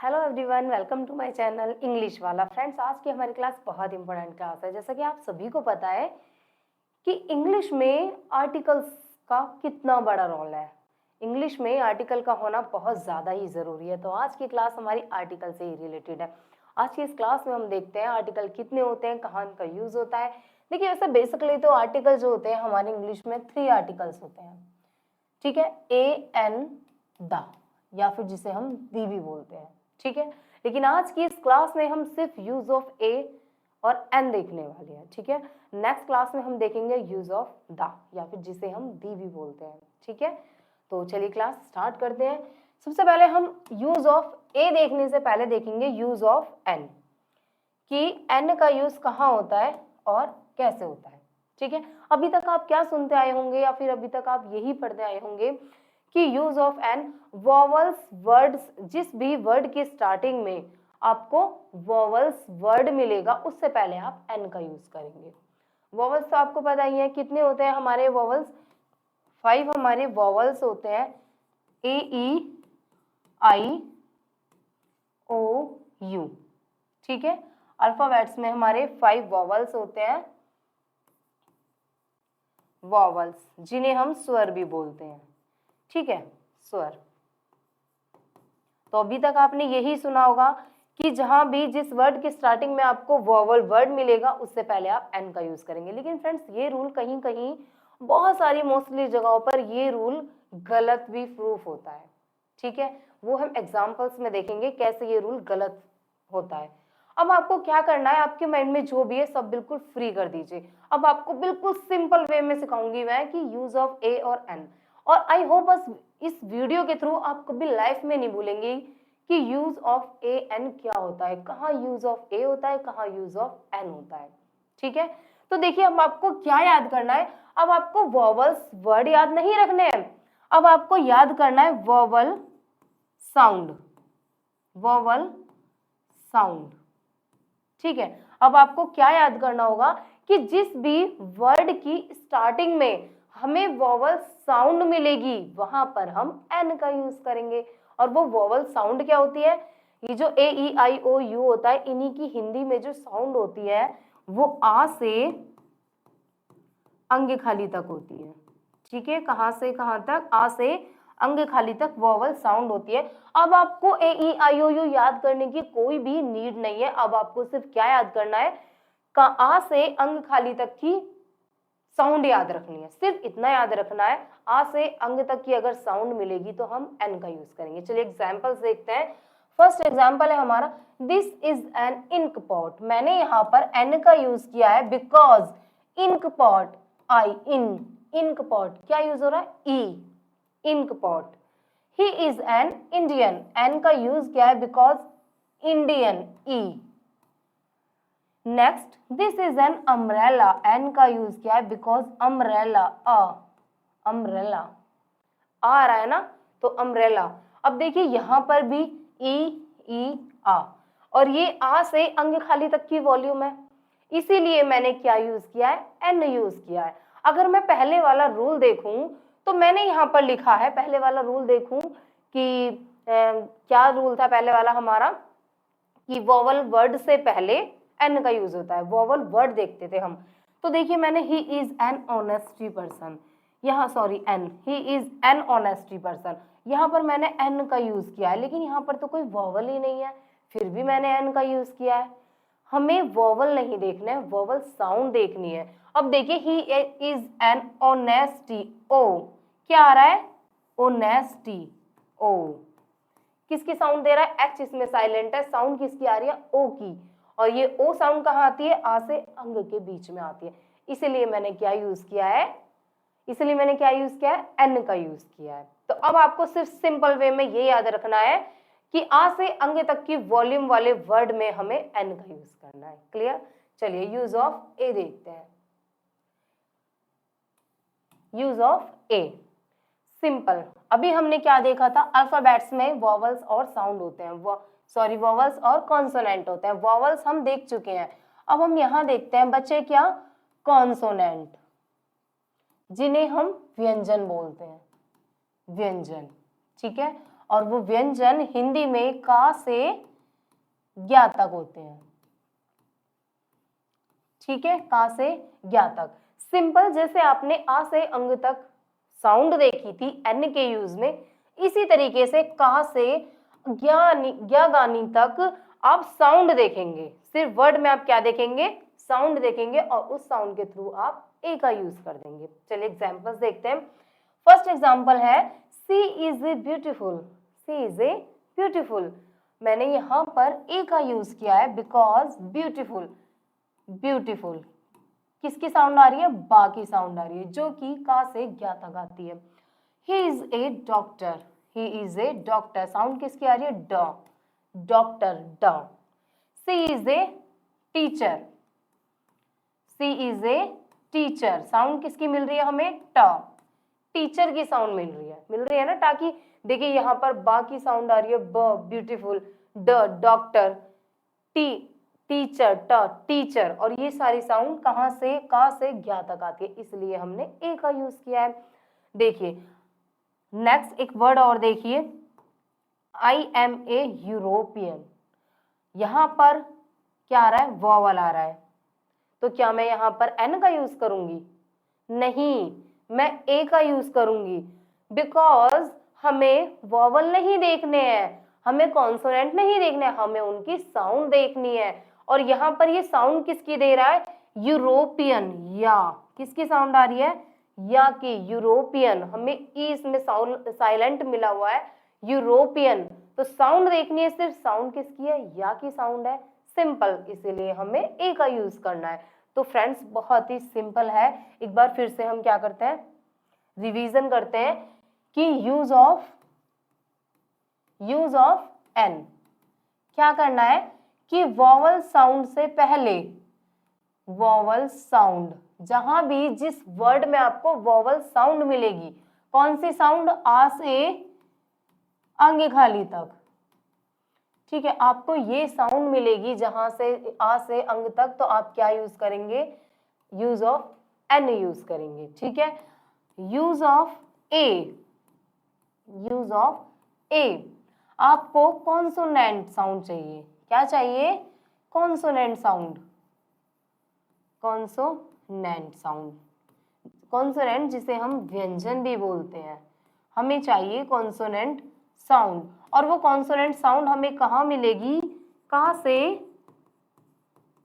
Hello everyone, welcome to my channel English वाला। Friends, आज की हमारी क्लास बहुत इंपॉर्टेंट क्लास है। जैसा कि आप सभी को पता है कि इंग्लिश में आर्टिकल्स का कितना बड़ा रोल है। इंग्लिश में आर्टिकल का होना बहुत ज़्यादा ही ज़रूरी है। तो आज की क्लास हमारी आर्टिकल से ही रिलेटेड है। आज की इस क्लास में हम देखते हैं आर्टिकल कितने होते हैं, कहाँ इनका यूज़ होता है। देखिए, वैसे बेसिकली तो आर्टिकल जो होते हैं हमारे इंग्लिश में 3 आर्टिकल्स होते हैं, ठीक है। ए, एन, द, या फिर जिसे हम दी भी बोलते हैं, ठीक है। लेकिन आज की इस क्लास में हम सिर्फ यूज ऑफ ए और एन देखने वाले हैं, ठीक है। नेक्स्ट क्लास में हम देखेंगे यूज ऑफ द, या फिर जिसे हम दी भी बोलते हैं, ठीक है। तो चलिए क्लास स्टार्ट करते हैं। सबसे पहले हम यूज ऑफ ए देखने से पहले देखेंगे यूज ऑफ एन, कि एन का यूज कहाँ होता है और कैसे होता है, ठीक है। अभी तक आप क्या सुनते आए होंगे, या फिर अभी तक आप यही पढ़ते आए होंगे कि use of an, vowels words, जिस भी वर्ड की स्टार्टिंग में आपको वॉवल्स वर्ड मिलेगा उससे पहले आप एन का यूज करेंगे। वॉवल्स तो आपको पता ही है कितने होते हैं हमारे वॉवल्स, 5 हमारे वॉवल्स होते हैं। ए, ई, आई, ओ, यू, ठीक है। अल्फाबेट्स में हमारे 5 वॉवल्स होते हैं, वॉवल्स, जिन्हें हम स्वर भी बोलते हैं, ठीक है, स्वर। तो अभी तक आपने यही सुना होगा कि जहां भी जिस वर्ड की स्टार्टिंग में आपको वॉवल वर्ड मिलेगा उससे पहले आप एन का यूज करेंगे। लेकिन फ्रेंड्स, ये रूल कहीं कहीं बहुत सारी मोस्टली जगहों पर ये रूल गलत भी प्रूफ होता है, ठीक है। वो हम एग्जाम्पल्स में देखेंगे कैसे ये रूल गलत होता है। अब आपको क्या करना है, आपके माइंड में जो भी है सब बिल्कुल फ्री कर दीजिए। अब आपको बिल्कुल सिंपल वे में सिखाऊंगी मैं कि यूज ऑफ ए और एन। और आई होप बस इस वीडियो के थ्रू आप कभी लाइफ में नहीं भूलेंगे कि यूज ऑफ ए एन क्या होता है, कहाँ यूज ऑफ ए होता है, कहाँ यूज ऑफ एन होता है, ठीक है। तो देखिए, अब आपको क्या याद करना है। अब आपको वॉवल्स वर्ड याद नहीं रखने हैं, अब आपको याद करना है वॉवल साउंड, वॉवल साउंड, ठीक है। अब आपको क्या याद करना होगा कि जिस भी वर्ड की स्टार्टिंग में हमें वॉवल साउंड मिलेगी वहां पर हम एन का यूज करेंगे। और वो वॉवल साउंड क्या होती है, ये जो ए, ई, आई, ओ, यू होता है, इन्हीं की हिंदी में जो साउंड होती है वो आ से अंग खाली तक होती है, ठीक है। कहां से कहां तक, आ से अंग खाली तक वॉवल साउंड होती है। अब आपको ए, ई, आई, ओ, यू याद करने की कोई भी नीड नहीं है। अब आपको सिर्फ क्या याद करना है, का आ से अंग खाली तक की साउंड याद रखनी है, सिर्फ इतना याद रखना है। आ से अंग तक की अगर साउंड मिलेगी तो हम एन का यूज करेंगे। चलिए एग्जांपल्स देखते हैं। फर्स्ट एग्जांपल है हमारा, this is an ink pot. मैंने यहाँ पर एन का यूज किया है because ink pot, I, ink pot क्या यूज हो रहा है, E, ink pot. He is an Indian, an का यूज किया है because Indian, E. Next, this is an umbrella, an का यूज किया है बिकॉज अम्ब्रेला, अम्ब्रेला आ रहा है ना, तो अम्ब्रेला। अब देखिए यहां पर भी ई, आ, और ये आ से अंग खाली तक की वॉल्यूम है, इसीलिए मैंने क्या यूज किया है, एन यूज किया है। अगर मैं पहले वाला रूल देखूं तो मैंने यहाँ पर लिखा है, पहले वाला रूल देखूं कि क्या रूल था पहले वाला हमारा, कि वॉवल वर्ड से पहले एन का यूज होता है। वॉवल वर्ड देखते थे हम, तो देखिए मैंने he is an honesty person, यहाँ sorry an, he is an honesty person, यहाँ पर मैंने एन का यूज किया है, लेकिन यहाँ पर तो कोई वॉवल ही नहीं है, फिर भी मैंने एन का यूज किया है। हमें वॉवल नहीं देखना है, वॉवल साउंड देखनी है। अब देखिए, ही इज एन ऑनेस्टी, ओ क्या आ रहा है, ऑनेस्टी, ओ किसकी साउंड दे रहा है, एच इसमें साइलेंट है, साउंड किसकी आ रही है, ओ की। और ये ओ साउंड कहाँ आती है, आ से अंग के बीच में आती है, इसलिए मैंने क्या यूज किया है, इसलिए मैंने क्या यूज किया है, एन का यूज किया है। तो अब आपको सिर्फ सिंपल वे में ये याद रखना है कि आ से अंग तक की वॉल्यूम वाले वर्ड में हमें एन का यूज करना है। क्लियर। चलिए यूज ऑफ ए देखते हैं। यूज ऑफ ए सिंपल, अभी हमने क्या देखा था, अल्फाबेट्स में वॉवल्स और साउंड होते हैं, सॉरी वॉवल्स और कॉन्सोनेंट होते हैं। वॉवल्स हम देख चुके हैं, अब हम यहाँ देखते हैं बच्चे क्या, कॉन्सोनेंट, जिन्हें हम व्यंजन बोलते हैं, व्यंजन, ठीक है। और वो व्यंजन हिंदी में का से ज्ञा तक होते हैं। ठीक है, का से ज्ञा तक। सिंपल, जैसे आपने आ से अंग तक साउंड देखी थी एन के यूज में, इसी तरीके से का से ज्ञा गानी तक आप साउंड देखेंगे। सिर्फ वर्ड में आप क्या देखेंगे, साउंड देखेंगे, और उस साउंड के थ्रू आप ए का यूज कर देंगे। चलिए एग्जांपल्स देखते हैं। फर्स्ट एग्जांपल है she is a beautiful. She is a beautiful, मैंने यहाँ पर ए का यूज किया है बिकॉज ब्यूटीफुल। ब्यूटीफुल किसकी साउंड आ रही है, बा की साउंड आ रही है, जो कि का से ज्ञा तक आती है। He is a doctor. He is a doctor, sound किसकी आ रही है, ड, डॉक्टर, ड। She is a teacher. She is a teacher, sound किसकी मिल रही है हमें, ट, टीचर की साउंड मिल रही है ना, ताकि देखिए यहाँ पर बा की साउंड आ रही है, ब ब्यूटीफुल, ड डॉक्टर, टी टीचर, ट टीचर, और ये सारी साउंड कहाँ से, का से ज्ञा तक आती है, इसलिए हमने ए का यूज किया है। देखिए नेक्स्ट एक वर्ड और देखिए, आई एम ए यूरोपियन। यहाँ पर क्या आ रहा है, वॉवल आ रहा है, तो क्या मैं यहाँ पर एन का यूज करूंगी, नहीं, मैं ए का यूज करूंगी, बिकॉज हमें वॉवल नहीं देखने हैं, हमें कॉन्सोनेंट नहीं देखने, हमें उनकी साउंड देखनी है। और यहाँ पर ये साउंड किसकी दे रहा है, यूरोपियन, या किसकी साउंड आ रही है, या की, यूरोपियन, हमें ई इसमें साउंड साइलेंट मिला हुआ है, यूरोपियन, तो साउंड देखनी है, सिर्फ साउंड किसकी है, या की साउंड है, सिंपल, इसीलिए हमें ए का यूज करना है। तो फ्रेंड्स बहुत ही सिंपल है, एक बार फिर से हम क्या करते हैं, रिवीजन करते हैं कि यूज ऑफ एन क्या करना है कि वॉवल साउंड से पहले, वॉवल साउंड, जहां भी जिस वर्ड में आपको वॉवल साउंड मिलेगी, कौन सी साउंड, आ से अंग खाली तक, ठीक है, आपको ये साउंड मिलेगी जहां से आ से अंग तक, तो आप क्या यूज करेंगे, यूज ऑफ एन यूज करेंगे। ठीक है, use of a, use of a, आपको कॉन्सोनेंट साउंड चाहिए, क्या चाहिए, consonant sound, consonant sound, consonant जिसे हम व्यंजन भी बोलते हैं, हमें चाहिए कॉन्सोनेंट साउंड, और वो कॉन्सोनेंट साउंड हमें कहाँ मिलेगी, का से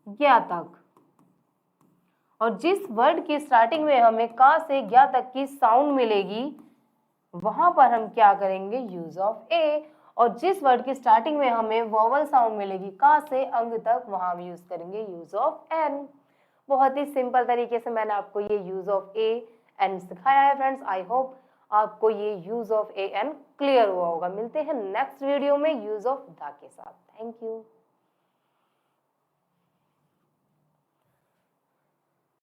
ज्ञा तक, और जिस वर्ड की स्टार्टिंग में हमें का से ज्ञा तक की साउंड मिलेगी, वहां पर हम क्या करेंगे, यूज ऑफ ए, और जिस वर्ड की स्टार्टिंग में हमें वॉवल साउंड मिलेगी का से अंग तक, वहां हम यूज करेंगे यूज ऑफ एन। बहुत ही सिंपल तरीके से मैंने आपको ये यूज ऑफ ए एन सिखाया है फ्रेंड्स। आई होप आपको ये use of a an clear हुआ होगा। मिलते हैं नेक्स्ट वीडियो में यूज ऑफ द के साथ। Thank you.